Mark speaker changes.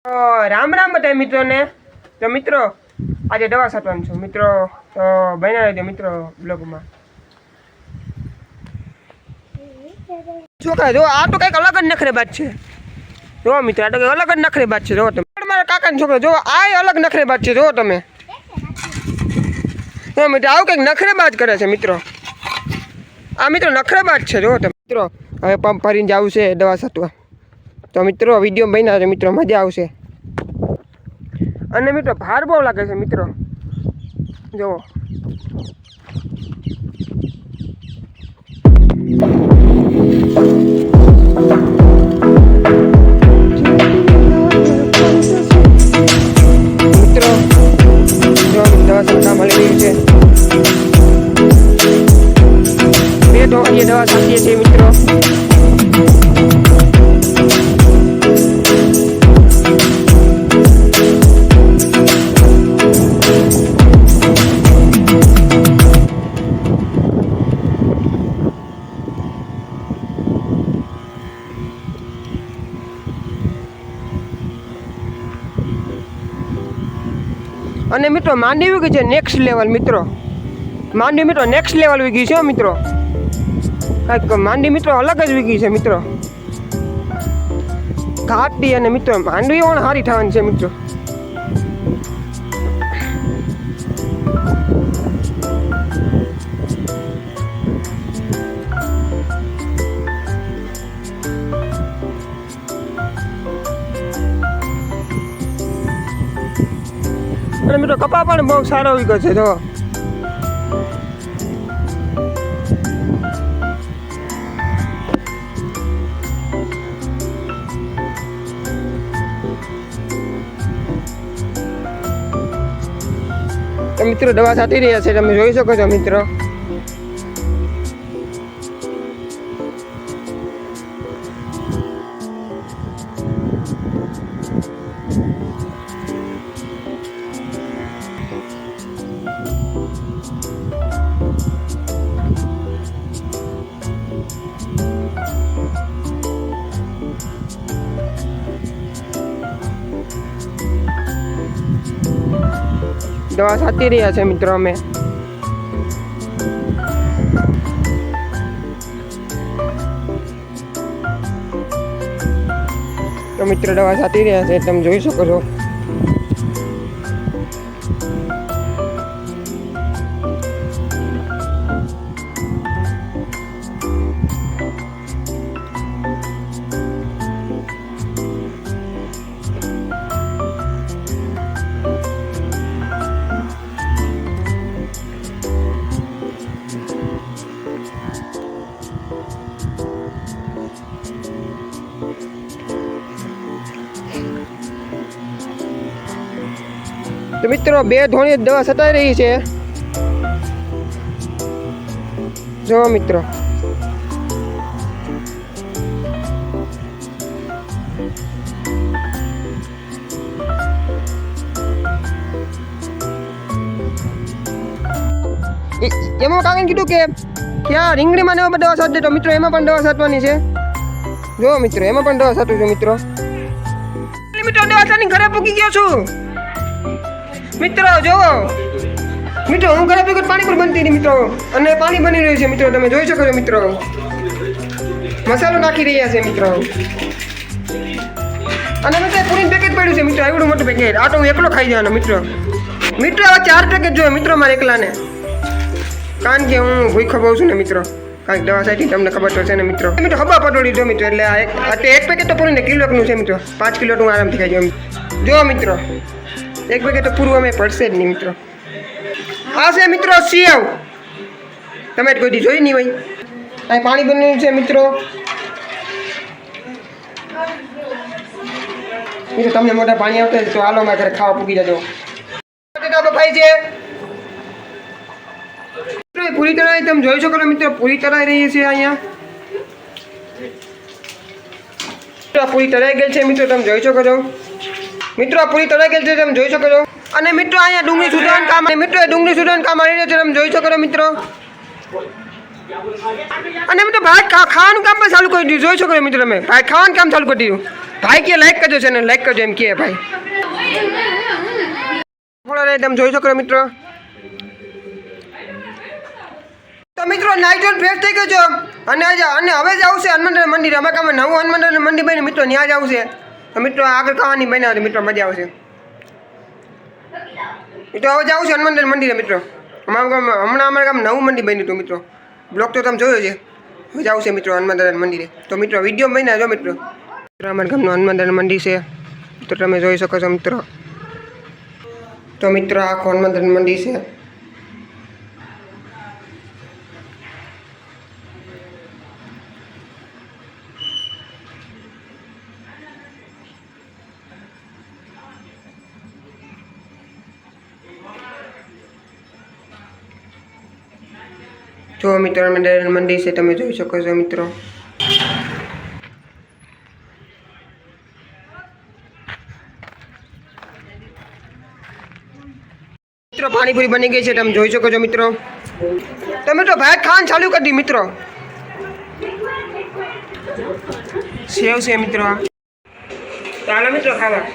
Speaker 1: રામ રામ બતાય મિત્રોને. તો મિત્રો આજે દવા છાંટવાનું છું મિત્રો, તો બન્યા રહેજો મિત્રો બ્લોગમાં. છોકરા જો આ તો કંઈક અલગ જ નખરેબાજ છે. જો મિત્રો આ તો કંઈક અલગ જ નખરેબાજ છે. જો તમે મારા કાકાના છોકરો જો આ અલગ નખરેબાજ છે. જો તમે મિત્રો આવું કંઈક નખરેબાજ કરે છે મિત્રો. આ મિત્રો નખરેબાજ છે. જો તમે મિત્રો હવે પંપ ભરીને જવું છે દવા છાંટવા. તો મિત્રો વિડીયો બન્યા છે મિત્રો, મજા આવશે. અને મિત્રો ભાર બહુ લાગે છે મિત્રો. જુઓ મિત્રો, જો દવા છંટકાવ મળી રહી છે. બે ઢોકળીએ દવા છાંટીએ છીએ મિત્રો. અને મિત્રો માંડવી વી ગઈ છે નેક્સ્ટ લેવલ મિત્રો. માંડવી મિત્રો નેક્સ્ટ લેવલ વી ગઈ છે મિત્રો. કાંઈક માંડવી મિત્રો અલગ જ વી ગઈ છે મિત્રો. ઘાટી અને મિત્રો માંડવી પણ સારી થવાની છે મિત્રો. અને મિત્રો કપા પણ બહુ સારો વિગત છે. જો મિત્રો દવા છાંટી રહ્યા છે, તમે જોઈ શકો છો મિત્રો. દવા છાંટી રહ્યા છે મિત્રો અમે. તો મિત્રો દવા છાંટી રહ્યા છે, તમે જોઈ શકો છો. તો મિત્રો બે ધોણી દવા છટાઈ રહી છે. જો મિત્રો એમાં કાકા કીધું કે ક્યાં રીંગણીમાં ને દવા છાંટે, તો મિત્રો એમાં પણ દવા છાંટવાની છે. જો મિત્રો એમાં પણ દવા છાંટું છું મિત્રો. મિત્રો દવા છાંટીને ઘરે પૂકી ગયો છું મિત્રો. જોવો મિત્રો હું ઘરે ભેગું પાણી પણ બનતી હતી મિત્રો, અને પાણી બની રહ્યું છે મિત્રો, તમે જોઈ શકો છો મિત્રો. મસાલો નાખી રહ્યા છે મિત્રો. અને મિત્રો પૂરીનું પેકેટ પડ્યું છે મિત્રો, એવડું મોટું પેકેટ. આ તો હું એકલો ખાઈ જવાનો મિત્રો. મિત્રો હવે 4 પેકેટ જોઈએ મિત્રો મારે એકલાને, કારણ કે હું ભૂખો બહુ છું ને મિત્રો. કાંઈક દવા છાંટી તમને ખબર તો છે ને મિત્રો. મિત્રો ખબર પટોળી જો મિત્રો, એટલે એક પેકેટ તો પૂરીને કિલોનું છે મિત્રો. 5 કિલો તો હું આરામથી ખાઈ જાઉં. જો મિત્રો એક પેકેટ તો પૂરું અમે પડશે જ નહીં મિત્રો. આ છે મિત્રો સેવ, તમે કોઈ દી જોઈ નહીં હોય. અહીં પાણી બન્યું છે મિત્રો. મિત્રો તમને મોટા પાણી આવતા તો હાલો મારા ઘરે ખાવા પૂકી જજો. બટેટા બફાઈ છે પૂરી તળાઈ, તમે જોઈ શકો છો મિત્રો. પૂરી તળાઈ રહી છે અહીંયા. પૂરી તળાઈ ગઈ છે મિત્રો, તમે જોઈ શકો છો મિત્રો. પૂરી તળાઈ ગઈ છે, તમે જોઈ શકો છો. અને મિત્રો અહીંયા ડુંગળી સુધારવાનું કામ, મિત્રો ડુંગળી સુધારવાનું કામ આવી રહ્યું છે, તમે જોઈ શકો છો મિત્રો. અને મિત્રો ભાઈ ખાવાનું કામ પણ ચાલુ કરી દીધું. જોઈ શકો છો મિત્રો તમે, ભાઈ ખાવાનું કામ ચાલુ કરી દીધું. ભાઈ કે લાઈક કરજો છે ને, લાઈક કરજો એમ કે ભાઈ. તમે જોઈ શકો છો મિત્રો. તો મિત્રો નાઇટ જોન ફ્રેશ થઈ ગયો છો અને હવે જ આવશે હનુમાન મંદિર. અમે કામ નવું હનુમાન મંદિર બન્યું મિત્રો, ત્યાં જ આવશે. તો મિત્રો આગળ ખાવાની બનાવશે મિત્રો, મજા આવશે મિત્રો. હવે જ આવશે હનુમાન મંદિરે મિત્રો. હમણાં અમારા ગામ નવું મંદિર બન્યું હતું મિત્રો. બ્લોગ તો તમે જોયો છે. હવે જ આવશે મિત્રો હનુમાન મંદિરે. તો મિત્રો વિડીયો બન્યા જો મિત્રો. અમારા ગામનું હનુમાન મંદિર છે તો તમે જોઈ શકો છો મિત્રો. તો મિત્રો આખું હનુમાન મંદિર છે. જો મિત્રો મંદિર છે, તમે જોઈ શકો છો મિત્રો. મિત્રો પાણીપુરી બની ગઈ છે, તમે જોઈ શકો છો મિત્રો. તો મિત્રો ભાઈ ખાન ચાલુ કરી દી મિત્રો. સેવ છે મિત્રો. ચાલો મિત્રો ખાવા.